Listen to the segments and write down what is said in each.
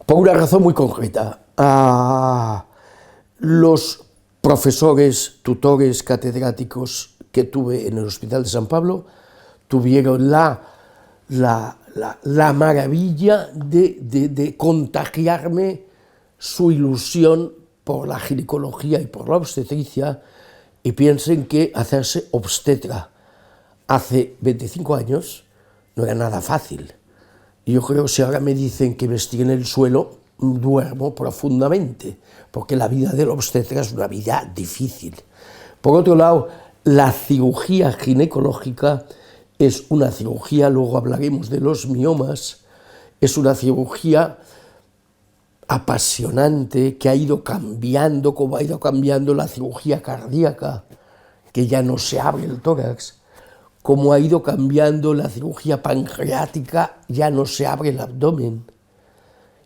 Por una razón muy concreta. Los profesores, tutores, catedráticos que tuve en el Hospital de San Pablo tuvieron la maravilla de contagiarme su ilusión por la ginecología y por la obstetricia, y piensen que hacerse obstetra hace 25 años no era nada fácil. Y yo creo que si ahora me dicen que me estoy en el suelo, duermo profundamente, porque la vida del obstetra es una vida difícil. Por otro lado, la cirugía ginecológica es una cirugía, luego hablaremos de los miomas, es una cirugía apasionante que ha ido cambiando, como ha ido cambiando la cirugía cardíaca, que ya no se abre el tórax, como ha ido cambiando la cirugía pancreática, ya no se abre el abdomen,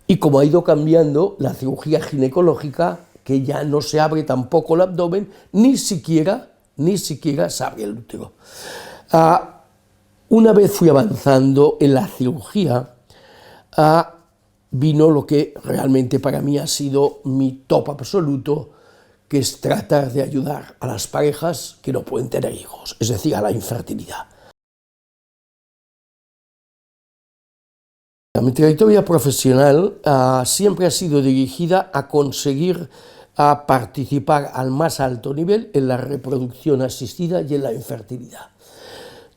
y como ha ido cambiando la cirugía ginecológica, que ya no se abre tampoco el abdomen, ni siquiera se abre el útero. Una vez fui avanzando en la cirugía, vino lo que realmente para mí ha sido mi top absoluto, que es tratar de ayudar a las parejas que no pueden tener hijos, es decir, a la infertilidad. Mi trayectoria profesional siempre ha sido dirigida a conseguir participar al más alto nivel en la reproducción asistida y en la infertilidad.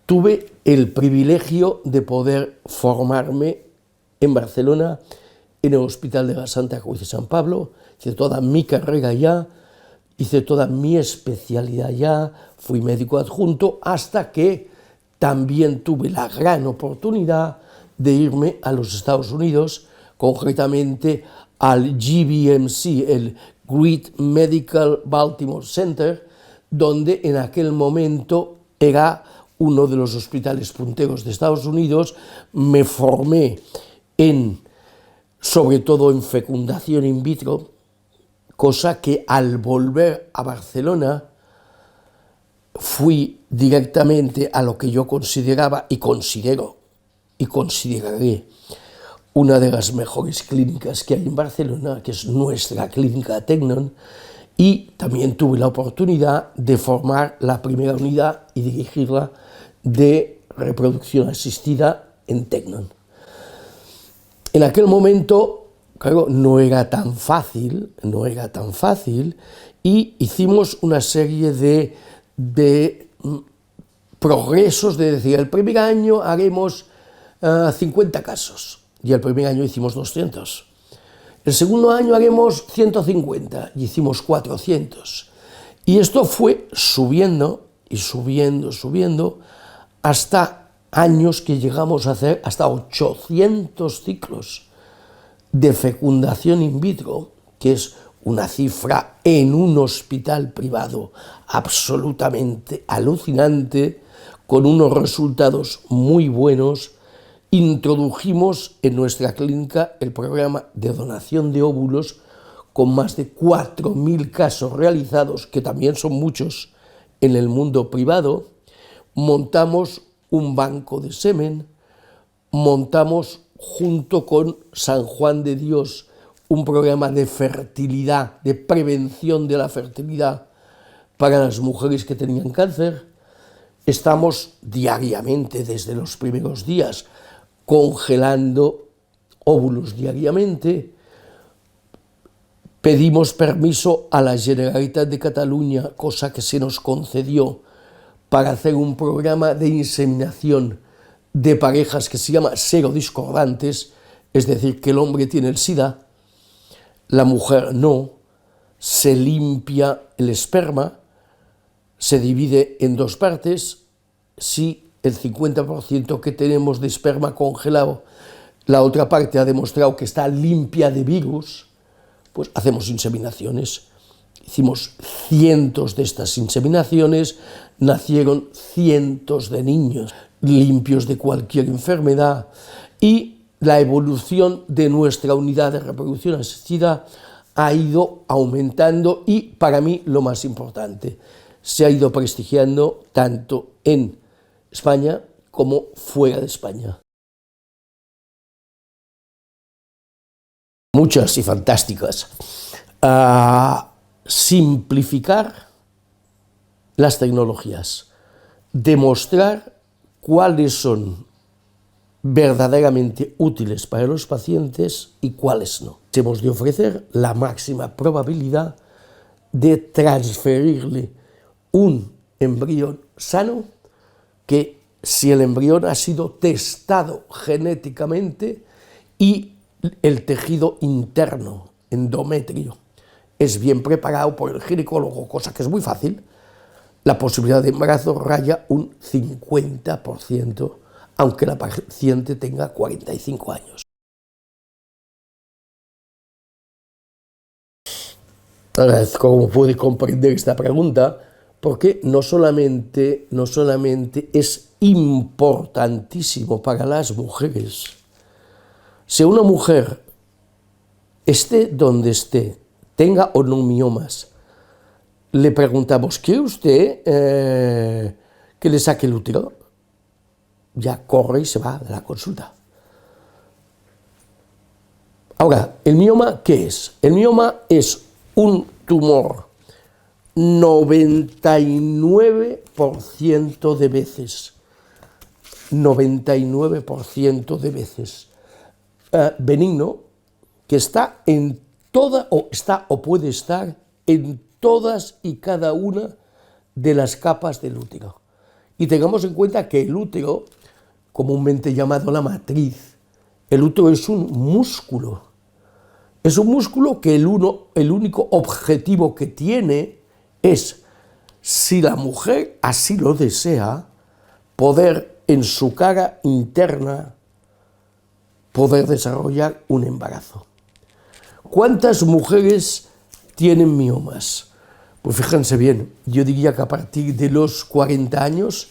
Tuve el privilegio de poder formarme en Barcelona, en el Hospital de la Santa Cruz de San Pablo. Hice toda mi carrera allá, hice toda mi especialidad allá, fui médico adjunto, hasta que también tuve la gran oportunidad de irme a los Estados Unidos, concretamente al GBMC, el Great Medical Baltimore Center, donde en aquel momento era uno de los hospitales punteros de Estados Unidos. Me formé sobre todo en fecundación in vitro, cosa que al volver a Barcelona fui directamente a lo que yo consideraba y considero y consideraré una de las mejores clínicas que hay en Barcelona, que es nuestra clínica Tecnon, y también tuve la oportunidad de formar la primera unidad y dirigirla de reproducción asistida en Tecnon. En aquel momento, claro, no era tan fácil, y hicimos una serie de progresos, de decir, el primer año haremos 50 casos, y el primer año hicimos 200. El segundo año haremos 150, y hicimos 400. Y esto fue subiendo, y subiendo, hasta años que llegamos a hacer hasta 800 ciclos de fecundación in vitro, que es una cifra en un hospital privado absolutamente alucinante, con unos resultados muy buenos. Introdujimos en nuestra clínica el programa de donación de óvulos, con más de 4.000 casos realizados, que también son muchos en el mundo privado. Montamos un banco de semen, montamos junto con San Juan de Dios un programa de fertilidad, de prevención de la fertilidad para las mujeres que tenían cáncer. Estamos diariamente, desde los primeros días, congelando óvulos diariamente. Pedimos permiso a la Generalitat de Cataluña, cosa que se nos concedió, para hacer un programa de inseminación de parejas que se llama serodiscordantes, es decir, que el hombre tiene el SIDA, la mujer no. Se limpia el esperma, se divide en dos partes. Si el 50% que tenemos de esperma congelado, la otra parte ha demostrado que está limpia de virus, pues hacemos inseminaciones. Hicimos cientos de estas inseminaciones, nacieron cientos de niños limpios de cualquier enfermedad, y la evolución de nuestra unidad de reproducción asistida ha ido aumentando, y para mí lo más importante, se ha ido prestigiando tanto en España como fuera de España. muchas y fantásticas. Simplificar las tecnologías, demostrar cuáles son verdaderamente útiles para los pacientes y cuáles no. Hemos de ofrecer la máxima probabilidad de transferirle un embrión sano que, si el embrión ha sido testado genéticamente y el tejido interno, endometrio, es bien preparado por el ginecólogo, cosa que es muy fácil, la posibilidad de embarazo raya un 50%, aunque la paciente tenga 45 años. Como puede comprender esta pregunta, porque no solamente es importantísimo para las mujeres. Si una mujer, esté donde esté, tenga o no miomas, le preguntamos, ¿quiere usted que le saque el útero? Ya corre y se va de la consulta. Ahora, ¿el mioma qué es? El mioma es un tumor 99% de veces, 99% de veces benigno, que está en toda, o puede estar en todas y cada una de las capas del útero. Y tengamos en cuenta que el útero, comúnmente llamado la matriz, el útero es un músculo. Es un músculo que el único objetivo que tiene es, si la mujer así lo desea, poder en su cara interna poder desarrollar un embarazo. ¿Cuántas mujeres tienen miomas? Pues fíjense bien, yo diría que a partir de los 40 años,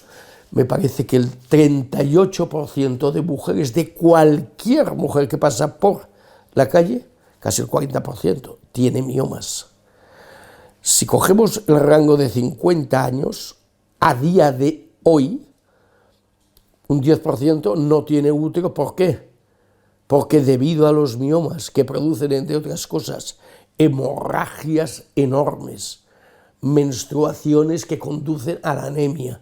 me parece que el 38% de mujeres, de cualquier mujer que pasa por la calle, casi el 40%, tiene miomas. Si cogemos el rango de 50 años, a día de hoy, un 10% no tiene útero. ¿Por qué? Porque debido a los miomas, que producen, entre otras cosas, hemorragias enormes, menstruaciones que conducen a la anemia,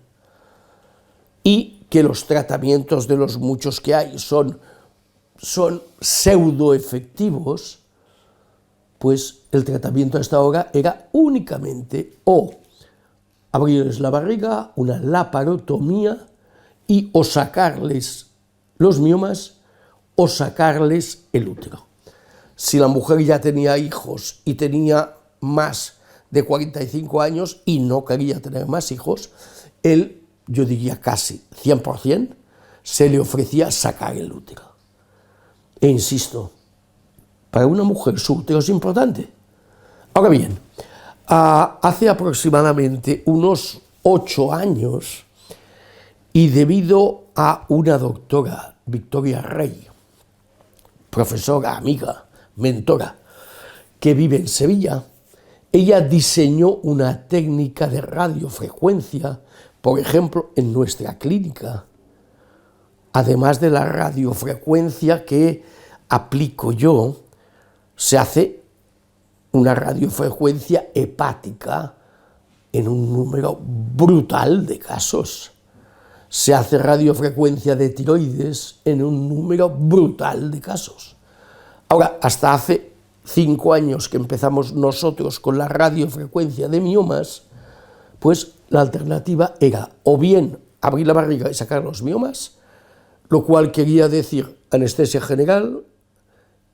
y que los tratamientos de los muchos que hay son pseudoefectivos, pues el tratamiento hasta ahora era únicamente o abrirles la barriga, una laparotomía, y o sacarles los miomas o sacarles el útero. Si la mujer ya tenía hijos y tenía más de 45 años y no quería tener más hijos, yo diría casi 100%, se le ofrecía sacar el útero. E insisto, para una mujer su útero es importante. Ahora bien, hace aproximadamente unos 8 años, y debido a una doctora, Victoria Rey, profesora, amiga, mentora, que vive en Sevilla, ella diseñó una técnica de radiofrecuencia, por ejemplo, en nuestra clínica, además de la radiofrecuencia que aplico yo, se hace una radiofrecuencia hepática en un número brutal de casos. Se hace radiofrecuencia de tiroides en un número brutal de casos. Ahora, hasta hace 5 años que empezamos nosotros con la radiofrecuencia de miomas, pues la alternativa era o bien abrir la barriga y sacar los miomas, lo cual quería decir anestesia general,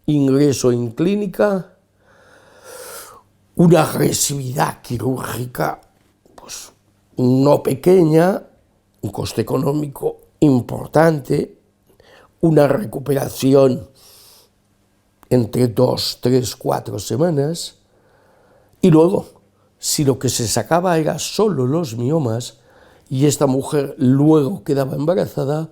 ingreso en clínica, una agresividad quirúrgica pues no pequeña, un coste económico importante, una recuperación entre 2, 3, 4 semanas, y luego, si lo que se sacaba era solo los miomas y esta mujer luego quedaba embarazada,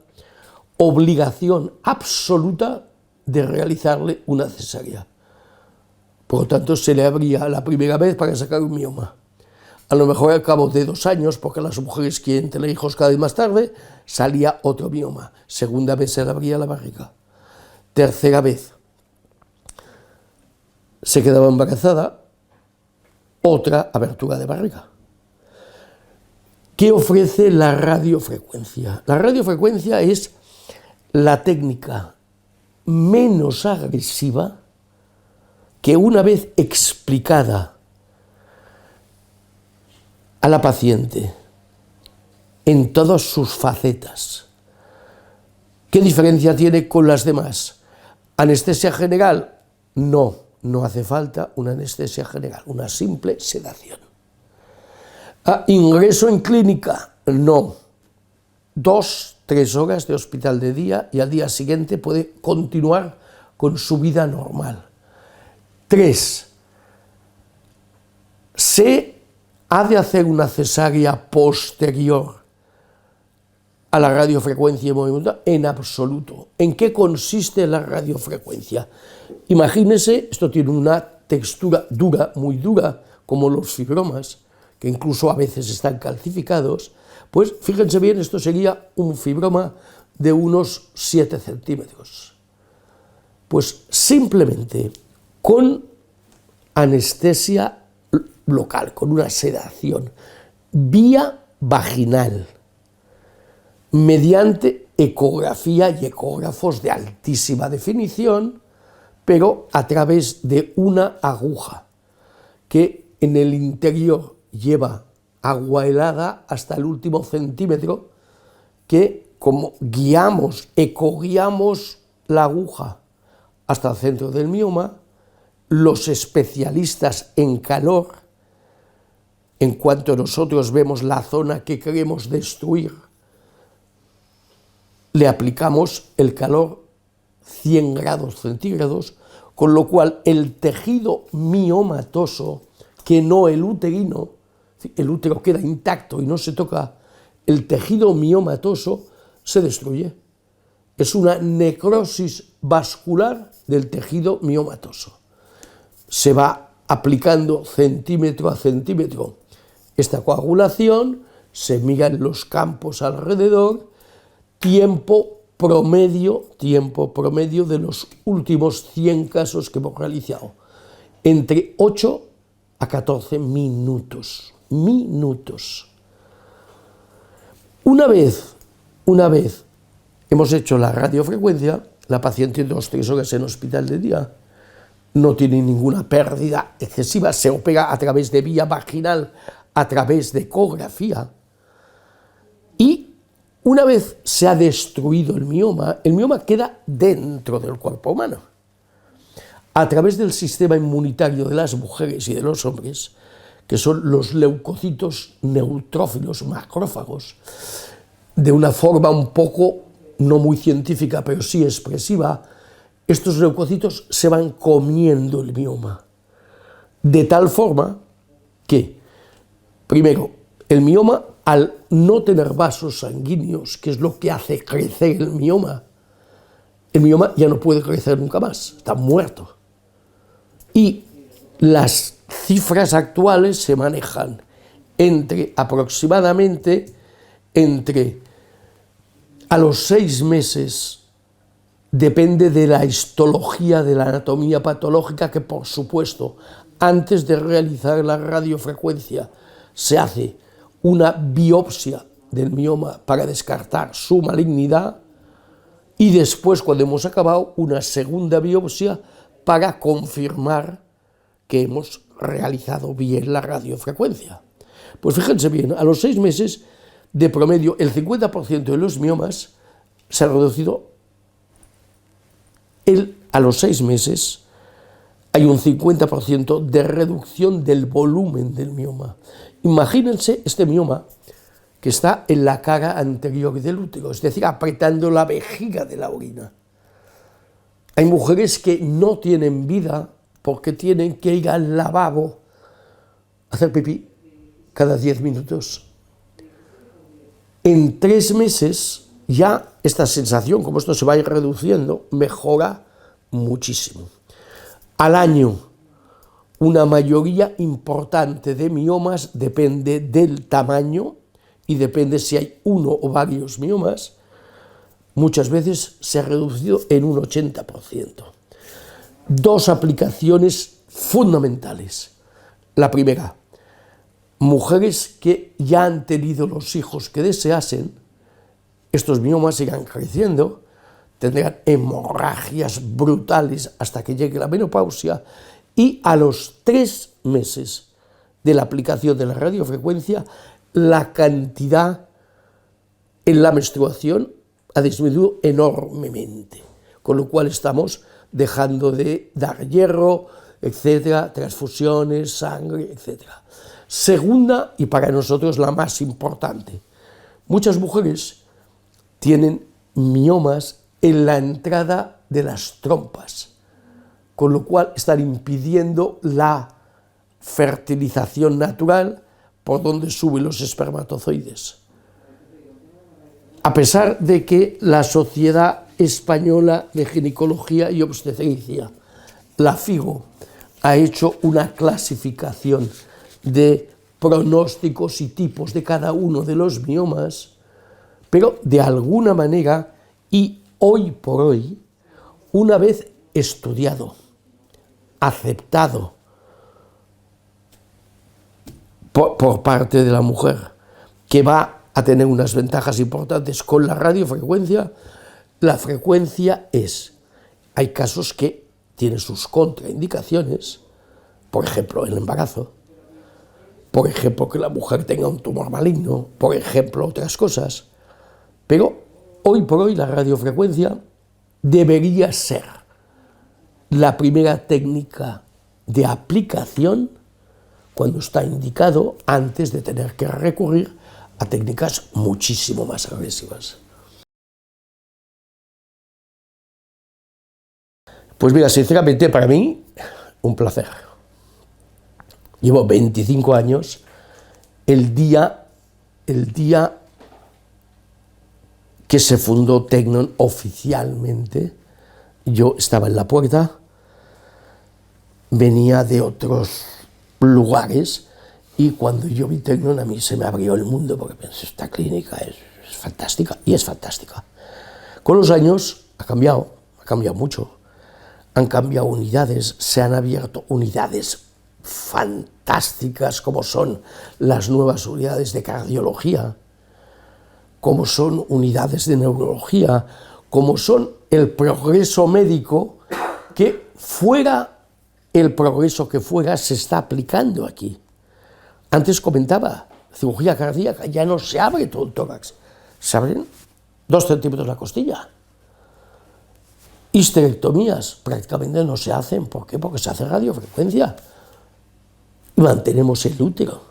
obligación absoluta de realizarle una cesárea. Por lo tanto, se le abría la primera vez para sacar un mioma. A lo mejor al cabo de 2 años, porque las mujeres quieren tener hijos cada vez más tarde, salía otro mioma. Segunda vez se le abría la barriga. Tercera vez. se quedaba embarazada, otra abertura de barriga. ¿Qué ofrece la radiofrecuencia? La radiofrecuencia es la técnica menos agresiva que, una vez explicada a la paciente en todas sus facetas, ¿qué diferencia tiene con las demás? ¿Anestesia general? No, no hace falta una anestesia general, una simple sedación. ¿Ingreso en clínica? No. 2-3 horas de hospital de día y al día siguiente puede continuar con su vida normal. 3. ¿Se ha de hacer una cesárea posterior a la radiofrecuencia y movimiento? En absoluto. ¿En qué consiste la radiofrecuencia? Imagínese, esto tiene una textura dura, muy dura, como los fibromas, que incluso a veces están calcificados. Pues fíjense bien, esto sería un fibroma de unos 7 centímetros. Pues simplemente con anestesia local, con una sedación, vía vaginal, mediante ecografía y ecógrafos de altísima definición, pero a través de una aguja que en el interior lleva agua helada hasta el último centímetro, que como ecoguiamos la aguja hasta el centro del mioma, los especialistas en calor, en cuanto nosotros vemos la zona que queremos destruir, le aplicamos el calor 100 grados centígrados, con lo cual el tejido miomatoso, que no el uterino, el útero queda intacto y no se toca, el tejido miomatoso se destruye. Es una necrosis vascular del tejido miomatoso. Se va aplicando centímetro a centímetro esta coagulación, se miran los campos alrededor, tiempo promedio de los últimos 100 casos que hemos realizado, entre 8 a 14 minutos. Una vez hemos hecho la radiofrecuencia, la paciente 2-3 horas en hospital de día, no tiene ninguna pérdida excesiva, se opera a través de vía vaginal, a través de ecografía, y una vez se ha destruido el mioma queda dentro del cuerpo humano. A través del sistema inmunitario de las mujeres y de los hombres, que son los leucocitos neutrófilos macrófagos, de una forma un poco no muy científica, pero sí expresiva, estos leucocitos se van comiendo el mioma, de tal forma que, primero, el mioma, al no tener vasos sanguíneos, que es lo que hace crecer el mioma ya no puede crecer nunca más, está muerto. Y las cifras actuales se manejan aproximadamente a los 6 meses, depende de la histología, de la anatomía patológica, que por supuesto, antes de realizar la radiofrecuencia, se hace una biopsia del mioma para descartar su malignidad, y después, cuando hemos acabado, una segunda biopsia para confirmar que hemos realizado bien la radiofrecuencia. Pues fíjense bien, a los 6 meses, de promedio, el 50% de los miomas se ha reducido. A los 6 meses hay un 50% de reducción del volumen del mioma. Imagínense este mioma que está en la cara anterior del útero, es decir, apretando la vejiga de la orina. Hay mujeres que no tienen vida porque tienen que ir al lavabo a hacer pipí cada 10 minutos. En 3 meses ya esta sensación, como esto se va a ir reduciendo, mejora muchísimo. Al año, una mayoría importante de miomas depende del tamaño y depende si hay uno o varios miomas. Muchas veces se ha reducido en un 80%. 2 aplicaciones fundamentales. La primera, mujeres que ya han tenido los hijos que deseasen, estos miomas irán creciendo, tendrán hemorragias brutales hasta que llegue la menopausia y a los 3 meses de la aplicación de la radiofrecuencia, la cantidad en la menstruación ha disminuido enormemente, con lo cual estamos dejando de dar hierro, etcétera, transfusiones, sangre, etcétera. Segunda, y para nosotros la más importante, muchas mujeres tienen miomas en la entrada de las trompas, con lo cual están impidiendo la fertilización natural por donde suben los espermatozoides. A pesar de que la Sociedad Española de Ginecología y Obstetricia, la FIGO, ha hecho una clasificación de pronósticos y tipos de cada uno de los miomas, pero de alguna manera, y hoy por hoy, una vez estudiado, aceptado por parte de la mujer, que va a tener unas ventajas importantes con la radiofrecuencia, la frecuencia hay casos que tienen sus contraindicaciones, por ejemplo, el embarazo, por ejemplo, que la mujer tenga un tumor maligno, por ejemplo, otras cosas, pero hoy por hoy la radiofrecuencia debería ser la primera técnica de aplicación cuando está indicado, antes de tener que recurrir a técnicas muchísimo más agresivas. Pues mira, sinceramente para mí, un placer. Llevo 25 años, el día que se fundó Tecnon oficialmente, yo estaba en la puerta, venía de otros lugares, y cuando yo vi Tecnon a mí se me abrió el mundo, porque pensé, esta clínica es fantástica, y es fantástica. Con los años ha cambiado mucho, han cambiado unidades, se han abierto unidades fantásticas como son las nuevas unidades de cardiología, como son unidades de neurología, como son el progreso médico, que fuera el progreso que fuera se está aplicando aquí. Antes comentaba, cirugía cardíaca, ya no se abre todo el tórax, se abren 2 centímetros la costilla. Histerectomías prácticamente no se hacen, ¿por qué? Porque se hace radiofrecuencia. Mantenemos el útero.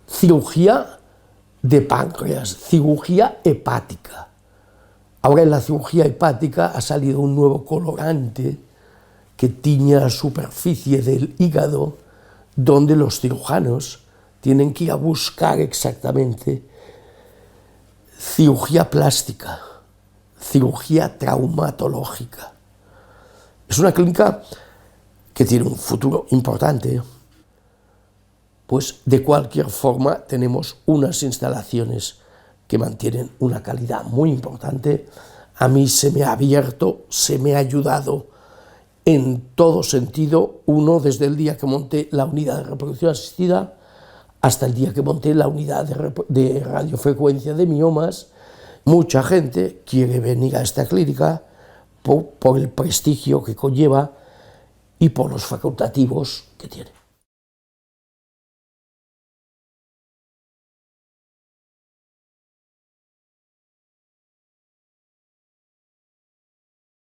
Cirugía de páncreas, cirugía hepática. Ahora en la cirugía hepática ha salido un nuevo colorante que tiñe la superficie del hígado, donde los cirujanos tienen que ir a buscar exactamente cirugía plástica, cirugía traumatológica. Es una clínica que tiene un futuro importante, pues de cualquier forma tenemos unas instalaciones que mantienen una calidad muy importante. A mí se me ha abierto, se me ha ayudado en todo sentido, desde el día que monté la unidad de reproducción asistida hasta el día que monté la unidad de radiofrecuencia de miomas. Mucha gente quiere venir a esta clínica por el prestigio que conlleva y por los facultativos que tiene.